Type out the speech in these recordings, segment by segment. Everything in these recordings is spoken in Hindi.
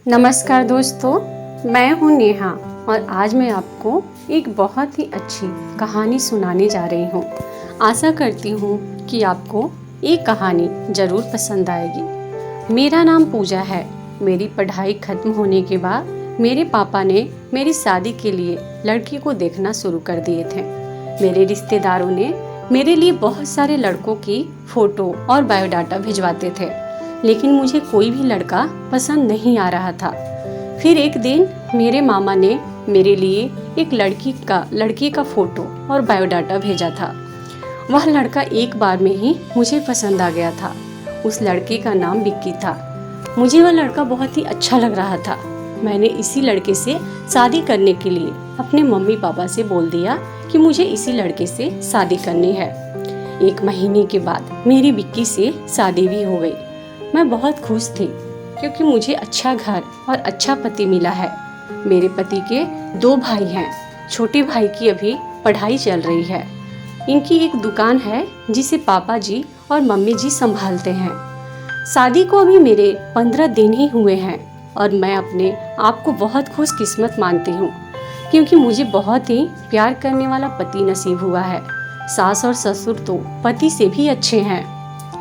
नमस्कार दोस्तों, मैं हूँ नेहा और आज मैं आपको एक बहुत ही अच्छी कहानी सुनाने जा रही हूँ। आशा करती हूँ कि आपको ये कहानी ज़रूर पसंद आएगी। मेरा नाम पूजा है। मेरी पढ़ाई खत्म होने के बाद मेरे पापा ने मेरी शादी के लिए लड़की को देखना शुरू कर दिए थे। मेरे रिश्तेदारों ने मेरे लिए बहुत सारे लड़कों की फ़ोटो और बायोडाटा भिजवाते थे, लेकिन मुझे कोई भी लड़का पसंद नहीं आ रहा था। फिर एक दिन मेरे मामा ने मेरे लिए एक लड़की का फोटो और बायोडाटा भेजा था। वह लड़का एक बार में ही मुझे पसंद आ गया था। उस लड़के का नाम विक्की था। मुझे वह लड़का बहुत ही अच्छा लग रहा था। मैंने इसी लड़के से शादी करने के लिए अपने मम्मी पापा से बोल दिया कि मुझे इसी लड़के से शादी करनी है। 1 महीने के बाद मेरी विक्की से शादी भी हो गई। मैं बहुत खुश थी क्योंकि मुझे अच्छा घर और अच्छा पति मिला है। मेरे पति के 2 भाई हैं। छोटे भाई की अभी पढ़ाई चल रही है। इनकी एक दुकान है जिसे पापा जी और मम्मी जी संभालते हैं। शादी को अभी मेरे 15 दिन ही हुए हैं और मैं अपने आप को बहुत खुशकिस्मत मानती हूँ क्योंकि मुझे बहुत ही प्यार करने वाला पति नसीब हुआ है। सास और ससुर तो पति से भी अच्छे हैं।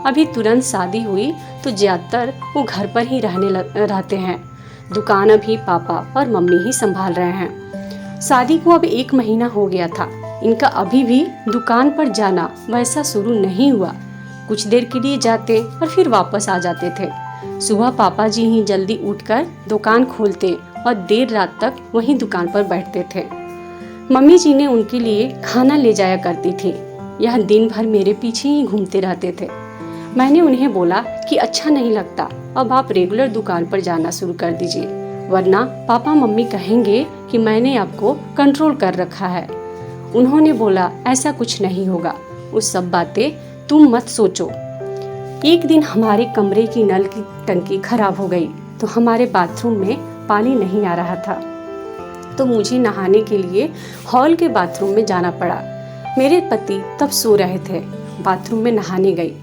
अभी तुरंत शादी हुई तो ज़्यादातर वो घर पर ही रहते हैं। दुकान अभी पापा और मम्मी ही संभाल रहे हैं। शादी को अब 1 महीना हो गया था। इनका अभी भी दुकान पर जाना वैसा शुरू नहीं हुआ। कुछ देर के लिए जाते और फिर वापस आ जाते थे। सुबह पापा जी ही जल्दी उठकर दुकान खोलते और देर रात तक वहीं दुकान पर बैठते थे। मम्मी जी ने उनके लिए खाना ले जाया करती थी। यह दिन भर मेरे पीछे ही घूमते रहते थे। मैंने उन्हें बोला कि अच्छा नहीं लगता, अब आप रेगुलर दुकान पर जाना शुरू कर दीजिए, वरना पापा मम्मी कहेंगे कि मैंने आपको कंट्रोल कर रखा है। उन्होंने बोला ऐसा कुछ नहीं होगा, उस सब बातें तुम मत सोचो। एक दिन हमारे कमरे की नल की टंकी खराब हो गई तो हमारे बाथरूम में पानी नहीं आ रहा था, तो मुझे नहाने के लिए हॉल के बाथरूम में जाना पड़ा। मेरे पति तब सो रहे थे। बाथरूम में नहाने गई।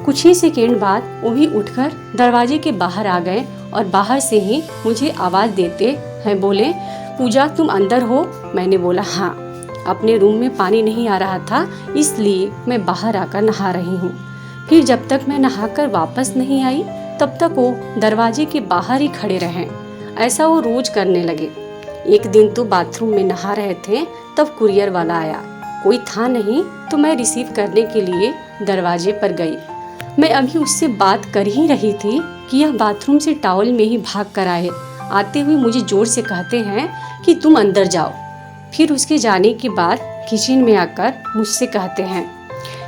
कुछ ही सेकेंड बाद वो भी उठकर दरवाजे के बाहर आ गए और बाहर से ही मुझे आवाज़ देते हैं बोले, पूजा तुम अंदर हो? मैंने बोला हाँ। अपने रूम में पानी नहीं आ रहा था इसलिए मैं बाहर आकर नहा रही हूँ। फिर जब तक मैं नहाकर वापस नहीं आई तब तक वो दरवाजे के बाहर ही खड़े रहे। ऐसा वो रोज करने लगे। एक दिन तो बाथरूम में नहा रहे थे तब कुरियर वाला आया। कोई था नहीं तो मैं रिसीव करने के लिए दरवाजे पर गई। मैं अभी उससे बात कर ही रही थी कि यह बाथरूम से टॉवल में ही भाग कर आए। आते हुए मुझे जोर से कहते हैं कि तुम अंदर जाओ। फिर उसके जाने के बाद किचन में आकर मुझसे कहते हैं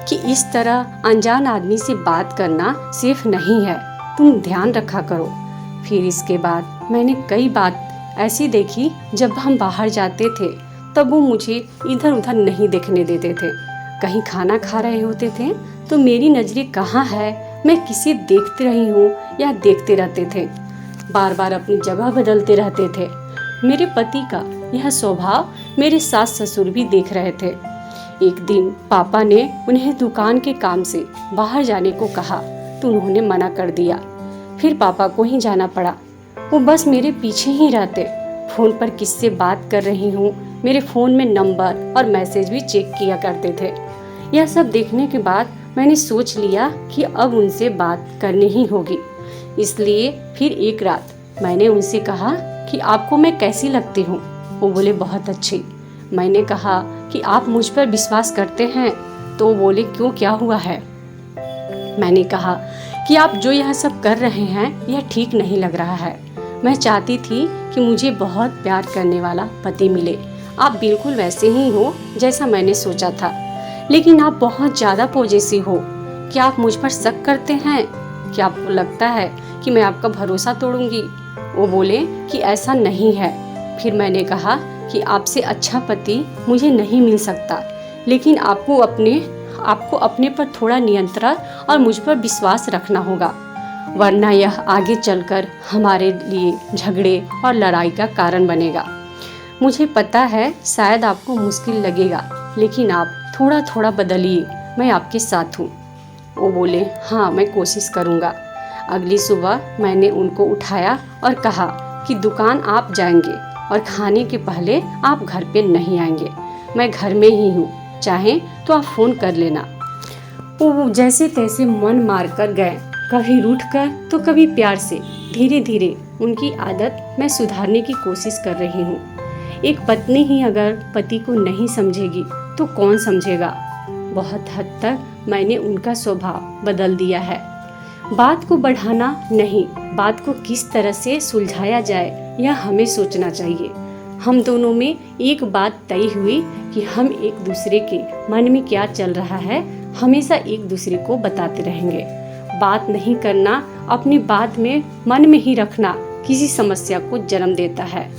कि इस तरह अनजान आदमी से बात करना सेफ नहीं है, तुम ध्यान रखा करो। फिर इसके बाद मैंने कई बात ऐसी देखी, जब हम बाहर जाते थे तब वो मुझे इधर उधर नहीं देखने देते थे। कहीं खाना खा रहे होते थे तो मेरी नजरें कहाँ है, मैं किसे देखते रही हूँ या देखते रहते थे। बार बार अपनी जगह बदलते रहते थे। मेरे पति का यह स्वभाव मेरे सास ससुर भी देख रहे थे। एक दिन पापा ने उन्हें दुकान के काम से बाहर जाने को कहा तो उन्होंने मना कर दिया। फिर पापा को ही जाना पड़ा। वो बस मेरे पीछे ही रहते। फ़ोन पर किससे बात कर रही हूँ, मेरे फ़ोन में नंबर और मैसेज भी चेक किया करते थे। यह सब देखने के बाद मैंने सोच लिया कि अब उनसे बात करनी ही होगी। इसलिए फिर एक रात मैंने उनसे कहा कि आपको मैं कैसी लगती हूँ? वो बोले बहुत अच्छी। मैंने कहा कि आप मुझ पर विश्वास करते हैं? तो वो बोले क्यों, क्या हुआ है? मैंने कहा कि आप जो यह सब कर रहे हैं यह ठीक नहीं लग रहा है। मैं चाहती थी कि मुझे बहुत प्यार करने वाला पति मिले। आप बिल्कुल वैसे ही हो जैसा मैंने सोचा था, लेकिन आप बहुत ज़्यादा पॉजेसिव हो। क्या आप मुझ पर शक करते हैं? क्या आपको लगता है कि मैं आपका भरोसा तोड़ूंगी? वो बोले कि ऐसा नहीं है। फिर मैंने कहा कि आपसे अच्छा पति मुझे नहीं मिल सकता, लेकिन आपको अपने पर थोड़ा नियंत्रण और मुझ पर विश्वास रखना होगा, वरना यह आगे चलकर हमारे लिए झगड़े और लड़ाई का कारण बनेगा। मुझे पता है शायद आपको मुश्किल लगेगा, लेकिन आप थोड़ा थोड़ा बदलिए, मैं आपके साथ हूँ। वो बोले हाँ मैं कोशिश करूँगा। अगली सुबह मैंने उनको उठाया और कहा कि दुकान आप जाएंगे और खाने के पहले आप घर पे नहीं आएंगे। मैं घर में ही हूँ, चाहें तो आप फ़ोन कर लेना। वो जैसे तैसे मन मार कर गए, कभी रूठ कर तो कभी प्यार से। धीरे धीरे उनकी आदत मैं सुधारने की कोशिश कर रही हूँ। एक पत्नी ही अगर पति को नहीं समझेगी तो कौन समझेगा। बहुत हद तक मैंने उनका स्वभाव बदल दिया है। बात को बढ़ाना नहीं, बात को किस तरह से सुलझाया जाए यह हमें सोचना चाहिए। हम दोनों में एक बात तय हुई कि हम एक दूसरे के मन में क्या चल रहा है हमेशा एक दूसरे को बताते रहेंगे। बात नहीं करना, अपनी बात में मन में ही रखना किसी समस्या को जन्म देता है।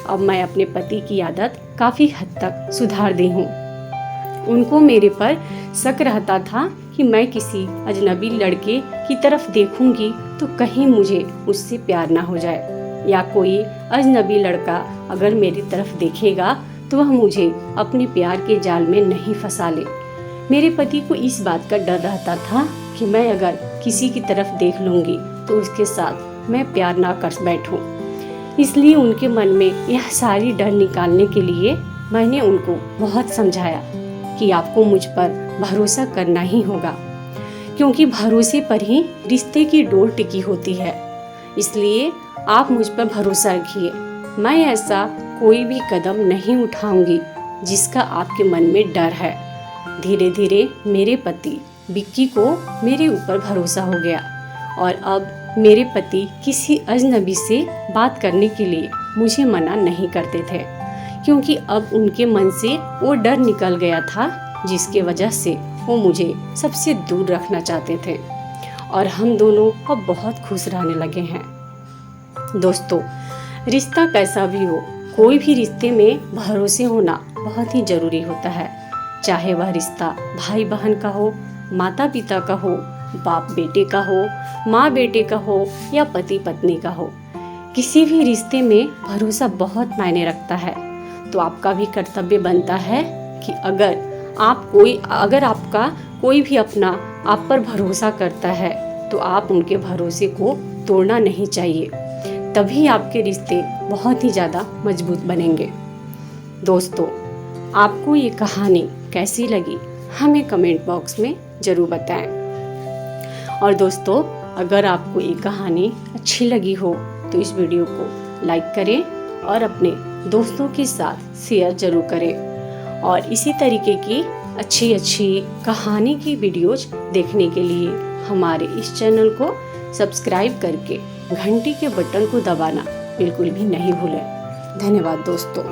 अब मैं अपने पति की आदत काफ़ी हद तक सुधार दी हूँ। उनको मेरे पर शक रहता था कि मैं किसी अजनबी लड़के की तरफ देखूंगी तो कहीं मुझे उससे प्यार ना हो जाए, या कोई अजनबी लड़का अगर मेरी तरफ देखेगा तो वह मुझे अपने प्यार के जाल में नहीं फंसा ले। मेरे पति को इस बात का डर रहता था कि मैं अगर किसी की तरफ देख लूंगी तो उसके साथ मैं प्यार ना कर बैठूं। इसलिए उनके मन में यह सारी डर निकालने के लिए मैंने उनको बहुत समझाया कि आपको मुझ पर भरोसा करना ही होगा, क्योंकि भरोसे पर ही रिश्ते की डोर टिकी होती है। इसलिए आप मुझ पर भरोसा रखिए। मैं ऐसा कोई भी कदम नहीं उठाऊंगी जिसका आपके मन में डर है। धीरे धीरे मेरे पति विक्की को मेरे ऊपर भरोसा हो गया और अब मेरे पति किसी अजनबी से बात करने के लिए मुझे मना नहीं करते थे, क्योंकि अब उनके मन से वो डर निकल गया था जिसके वजह से वो मुझे सबसे दूर रखना चाहते थे। और हम दोनों अब बहुत खुश रहने लगे हैं। दोस्तों, रिश्ता कैसा भी हो, कोई भी रिश्ते में भरोसे होना बहुत ही ज़रूरी होता है। चाहे वह रिश्ता भाई बहन का हो, माता पिता का हो, बाप बेटे का हो, माँ बेटे का हो या पति पत्नी का हो, किसी भी रिश्ते में भरोसा बहुत मायने रखता है। तो आपका भी कर्तव्य बनता है कि अगर आपका कोई भी अपना आप पर भरोसा करता है तो आप उनके भरोसे को तोड़ना नहीं चाहिए। तभी आपके रिश्ते बहुत ही ज़्यादा मजबूत बनेंगे। दोस्तों, आपको ये कहानी कैसी लगी हमें कमेंट बॉक्स में ज़रूर बताएं। और दोस्तों, अगर आपको ये कहानी अच्छी लगी हो तो इस वीडियो को लाइक करें और अपने दोस्तों के साथ शेयर जरूर करें। और इसी तरीके की अच्छी अच्छी कहानी की वीडियोज देखने के लिए हमारे इस चैनल को सब्सक्राइब करके घंटी के बटन को दबाना बिल्कुल भी नहीं भूलें। धन्यवाद दोस्तों।